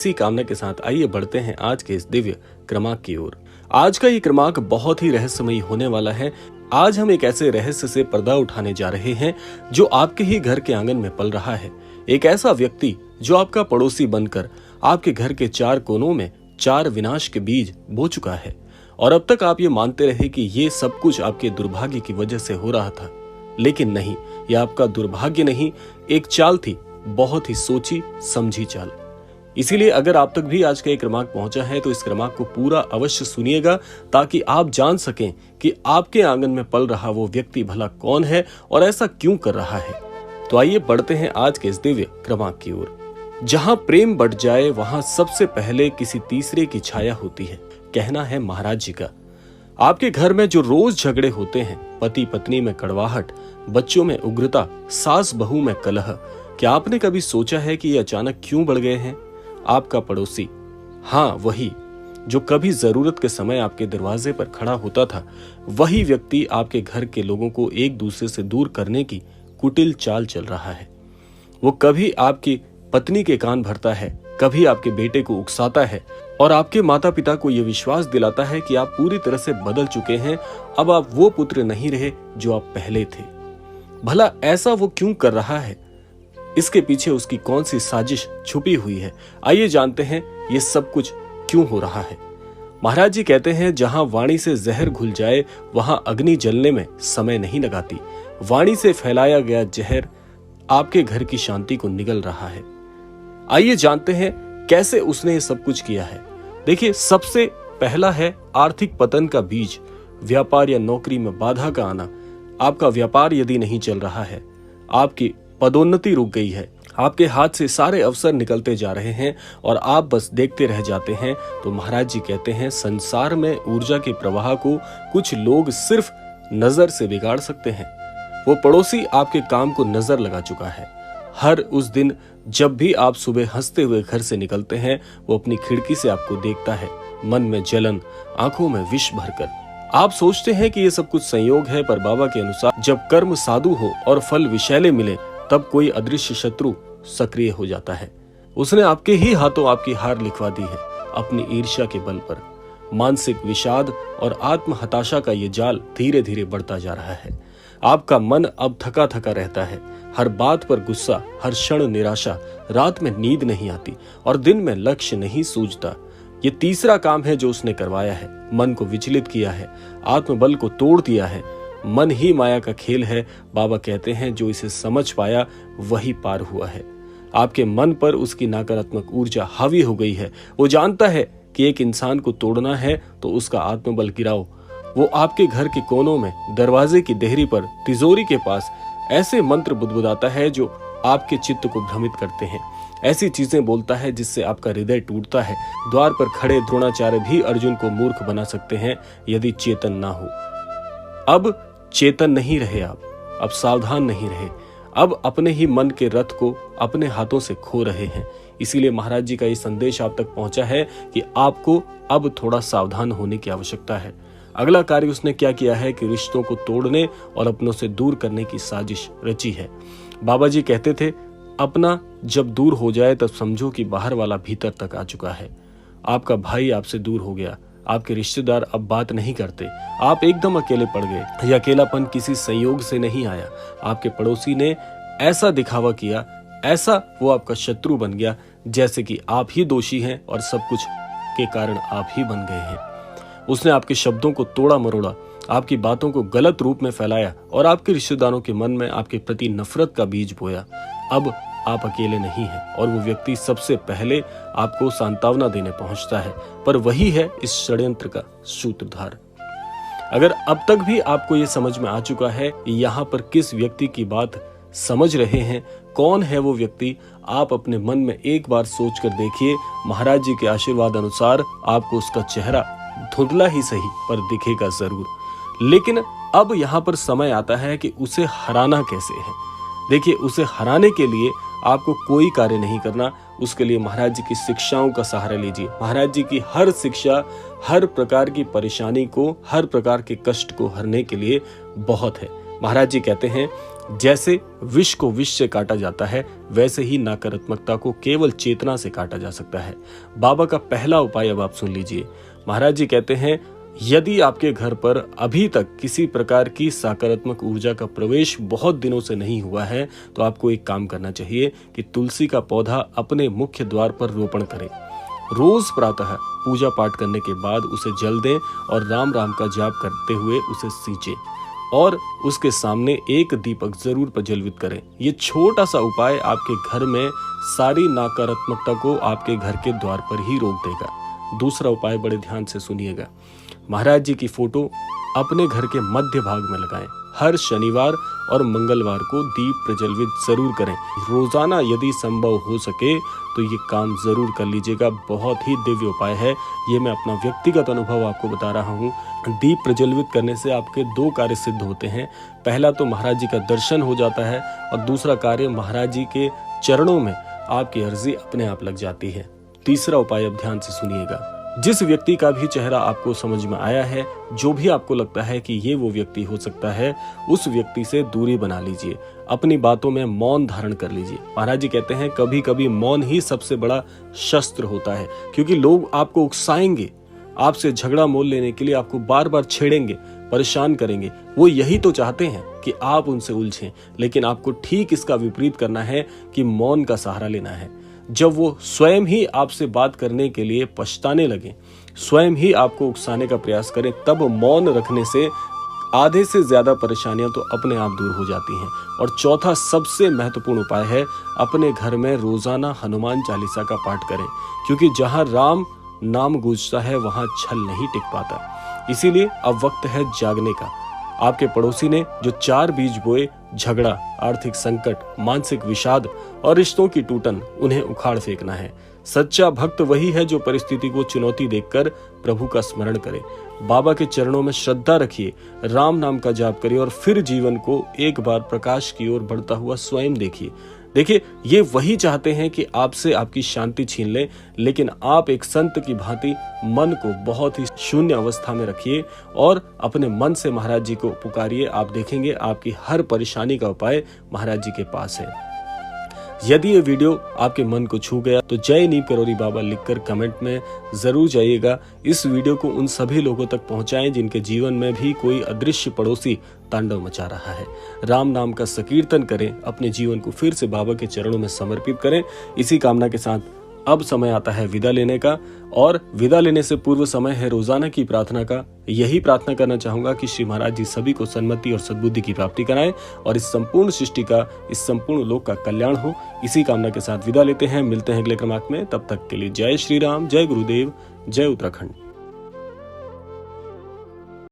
इसी कामना के साथ आइए बढ़ते हैं आज के इस दिव्य क्रमांक की ओर। आज का ये क्रमांक बहुत ही रहस्यमयी होने वाला है। आज हम एक ऐसे रहस्य से पर्दा उठाने जा रहे हैं जो आपके ही घर के आंगन में पल रहा है। एक ऐसा व्यक्ति जो आपका पड़ोसी बनकर आपके घर के चार कोनों में चार विनाश के बीज बो चुका है, और अब तक आप ये मानते रहे कि ये सब कुछ आपके दुर्भाग्य की वजह से हो रहा था। लेकिन नहीं, यह आपका दुर्भाग्य नहीं, एक चाल थी, बहुत ही सोची समझी चाल। इसीलिए अगर आप तक भी आज का एक क्रमांक पहुंचा है तो इस क्रमांक को पूरा अवश्य सुनिएगा, ताकि आप जान सकें कि आपके आंगन में पल रहा वो व्यक्ति भला कौन है और ऐसा क्यों कर रहा है। तो आइए बढ़ते हैं आज के इस दिव्य क्रमांक की ओर। जहां प्रेम बढ़ जाए वहां सबसे पहले किसी तीसरे की छाया होती है, कहना है महाराज जी का। आपके घर में जो रोज झगड़े होते हैं, पति पत्नी में कड़वाहट, बच्चों में उग्रता, सास बहू में कलह, क्या आपने कभी सोचा है कि ये अचानक क्यों बढ़ गए हैं? आपका पड़ोसी, हाँ वही जो कभी जरूरत के समय आपके दरवाजे पर खड़ा होता था, वही व्यक्ति आपके घर के लोगों को एक दूसरे से दूर करने की कुटिल चाल चल रहा है। वो कभी आपकी पत्नी के कान भरता है, कभी आपके बेटे को उकसाता है और आपके माता पिता को यह विश्वास दिलाता है कि आप पूरी तरह से बदल चुके हैं, अब आप वो पुत्र नहीं रहे जो आप पहले थे। भला ऐसा वो क्यों कर रहा है? इसके पीछे उसकी कौन सी साजिश छुपी हुई है? आइए जानते हैं ये सब कुछ क्यों हो रहा है। महाराज जी कहते हैं, जहां वाणी से जहर घुल जाए वहां अग्नि जलने में समय नहीं लगाती। वाणी से फैलाया गया जहर आपके घर की शांति को निगल रहा है। आइए जानते हैं कैसे उसने ये सब कुछ किया है। देखिए, सबसे पहला है आर्थिक पतन का बीज, व्यापार या नौकरी में बाधा का आना। आपका व्यापार यदि नहीं चल रहा है, आपकी पदोन्नति रुक गई है, आपके हाथ से सारे अवसर निकलते जा रहे हैं और आप बस देखते रह जाते हैं, तो महाराज जी कहते हैं संसार में ऊर्जा के प्रवाह को कुछ लोग सिर्फ नजर से बिगाड़ सकते हैं। वो पड़ोसी आपके काम को नजर लगा चुका है। हर उस दिन जब भी आप सुबह हंसते हुए घर से निकलते हैं, वो अपनी खिड़की से आपको देखता है, मन में जलन, आंखों में विष भरकर। आप सोचते हैं कि ये सब कुछ संयोग है, पर बाबा के अनुसार जब कर्म साधु हो और फल विषैले मिले, तब कोई अदृश्य शत्रु सक्रिय हो जाता है। उसने आपके ही हाथों आपकी हार लिखवा दी है, अपनी ईर्ष्या के बल पर। मानसिक विषाद और आत्म हताशा का ये जाल धीरे धीरे बढ़ता जा रहा है। आपका मन अब थका थका रहता है, हर बात पर गुस्सा, हर क्षण निराशा, रात में नींद नहीं आती और दिन में लक्ष्य नहीं सूझता। ये तीसरा काम है जो उसने करवाया है। मन को विचलित किया है, आत्मबल को तोड़ दिया है। मन ही माया का खेल है। बाबा कहते हैं, जो इसे समझ पाया वही पार हुआ है। आपके मन पर उसकी नकारात्मक ऊर्जा हावी हो गई है। वो जानता है कि एक इंसान को तोड़ना है तो उसका आत्मबल गिराओ। वो आपके घर के कोनों में, दरवाजे की देहरी पर, तिजोरी के पास ऐसे मंत्र बुदबुदाता है जो आपके चित्त को भ्रमित करते हैं। ऐसी चीजें बोलता है जिससे आपका हृदय टूटता है। द्वार पर खड़े द्रोणाचार्य भी अर्जुन को मूर्ख बना सकते हैं यदि चेतन ना हो। अब चेतन नहीं रहे आप, अब सावधान नहीं रहे, अब अपने ही मन के रथ को अपने हाथों से खो रहे हैं। इसीलिए महाराज जी का ये संदेश आप तक पहुंचा है कि आपको अब थोड़ा सावधान होने की आवश्यकता है। अगला कार्य उसने क्या किया है कि रिश्तों को तोड़ने और अपनों से दूर करने की साजिश रची है। बाबा जी कहते थे, अपना जब दूर हो जाए तब समझो कि बाहर वाला भीतर तक आ चुका है। आपका भाई आपसे दूर हो गया, आपके रिश्तेदार अब बात नहीं करते, आप एकदम अकेले पड़ गए। यह अकेलापन किसी संयोग से नहीं आया, आपके पड़ोसी ने ऐसा दिखावा किया, ऐसा वो आपका शत्रु बन गया जैसे कि आप ही दोषी हैं और सब कुछ के कारण आप ही बन गए हैं। उसने आपके शब्दों को तोड़ा मरोड़ा, आपकी बातों को गलत रूप में फैलाया और आपके रिश्तेदारों के मन में आपके प्रति नफरत का बीज बोया। अब आप अकेले नहीं हैं और वो व्यक्ति सबसे पहले आपको सांत्वना देने पहुंचता है, पर वही है इस षड्यंत्र का सूत्रधार। अगर अब तक भी आपको ये समझ में आ चुका है यहाँ पर किस व्यक्ति की बात समझ रहे हैं, कौन है वो व्यक्ति, आप अपने मन में एक बार सोच कर देखिए। महाराज जी के आशीर्वाद अनुसार आपको उसका चेहरा धुंधला ही सही पर दिखेगा जरूर। लेकिन अब यहाँ पर समय आता है कि उसे हराना कैसे है। देखिए, उसे हराने के लिए आपको कोई कार्य नहीं करना, उसके लिए महाराज जी की शिक्षाओं का सहारा लीजिए। महाराज जी की हर शिक्षा हर प्रकार की परेशानी को, हर प्रकार के कष्ट को हरने के लिए बहुत है। महाराज जी कहते हैं, जैसे विष को विष से काटा जाता है, वैसे ही नकारात्मकता को केवल चेतना से काटा जा सकता है। बाबा का पहला उपाय अब आप सुन लीजिए। महाराज जी कहते हैं, यदि आपके घर पर अभी तक किसी प्रकार की सकारात्मक ऊर्जा का प्रवेश बहुत दिनों से नहीं हुआ है, तो आपको एक काम करना चाहिए कि तुलसी का पौधा अपने मुख्य द्वार पर रोपण करें। रोज प्रातः पूजा पाठ करने के बाद उसे जल दें और राम राम का जाप करते हुए उसे सींचें और उसके सामने एक दीपक जरूर प्रज्वलित करें। ये छोटा सा उपाय आपके घर में सारी नकारात्मकता को आपके घर के द्वार पर ही रोक देगा। दूसरा उपाय बड़े ध्यान से सुनिएगा। महाराज जी की फोटो अपने घर के मध्य भाग में लगाएं। हर शनिवार और मंगलवार को दीप प्रज्वलित जरूर करें। रोजाना यदि संभव हो सके तो ये काम जरूर कर लीजिएगा। बहुत ही दिव्य उपाय है। ये मैं अपना व्यक्तिगत अनुभव आपको बता रहा हूँ। दीप प्रज्वलित करने से आपके 2 कार्य सिद्ध होते हैं। पहला तो महाराज जी का दर्शन हो जाता है और दूसरा कार्य महाराज जी के चरणों में आपकी अर्जी अपने आप लग जाती है। तीसरा उपाय अब ध्यान से सुनिएगा। जिस व्यक्ति का भी चेहरा आपको समझ में आया है, जो भी आपको लगता है कि ये वो व्यक्ति हो सकता है, उस व्यक्ति से दूरी बना लीजिए। अपनी बातों में मौन धारण कर लीजिए। महाराज जी कहते हैं, कभी कभी मौन ही सबसे बड़ा शस्त्र होता है, क्योंकि लोग आपको उकसाएंगे, आपसे झगड़ा मोल लेने के लिए आपको बार बार छेड़ेंगे, परेशान करेंगे। वो यही तो चाहते हैं कि आप उनसे उलझें, लेकिन आपको ठीक इसका विपरीत करना है कि मौन का सहारा लेना है। जब वो स्वयं ही आपसे बात करने के लिए पछताने लगे, स्वयं ही आपको उकसाने का प्रयास करें, तब मौन रखने से आधे से ज्यादा परेशानियां तो अपने आप दूर हो जाती हैं। और चौथा सबसे महत्वपूर्ण उपाय है, अपने घर में रोजाना हनुमान चालीसा का पाठ करें, क्योंकि जहां राम नाम गूंजता है वहां छल नहीं टिक पाता। इसीलिए अब वक्त है जागने का। आपके पड़ोसी ने जो 4 बीज बोए, झगड़ा, आर्थिक संकट, मानसिक विषाद और रिश्तों की टूटन, उन्हें उखाड़ फेंकना है। सच्चा भक्त वही है जो परिस्थिति को चुनौती देखकर प्रभु का स्मरण करे, बाबा के चरणों में श्रद्धा रखिए, राम नाम का जाप करिए और फिर जीवन को एक बार प्रकाश की ओर बढ़ता हुआ स्वयं देखिए। देखिए, ये वही चाहते हैं कि आपसे आपकी शांति छीन लें, लेकिन आप एक संत की भांति मन को बहुत ही शून्य अवस्था में रखिए और अपने मन से महाराज जी को पुकारिए। आप देखेंगे आपकी हर परेशानी का उपाय महाराज जी के पास है। यदि ये वीडियो आपके मन को छू गया तो जय नीम करौरी बाबा लिखकर कमेंट में जरूर जाइएगा। इस वीडियो को उन सभी लोगों तक पहुंचाएं जिनके जीवन में भी कोई अदृश्य पड़ोसी तांडव मचा रहा है। राम नाम का संकीर्तन करें, अपने जीवन को फिर से बाबा के चरणों में समर्पित करें। इसी कामना के साथ अब समय आता है विदा लेने का, और विदा लेने से पूर्व समय है रोजाना की प्रार्थना का। यही प्रार्थना करना चाहूंगा कि श्री महाराज जी सभी को सन्मति और सद्बुद्धि की प्राप्ति कराएं और इस संपूर्ण सृष्टि का, इस संपूर्ण लोक का कल्याण हो। इसी कामना के साथ विदा लेते हैं। मिलते हैं अगले क्रमांक में। तब तक के लिए जय श्री राम, जय गुरुदेव, जय उत्तराखंड।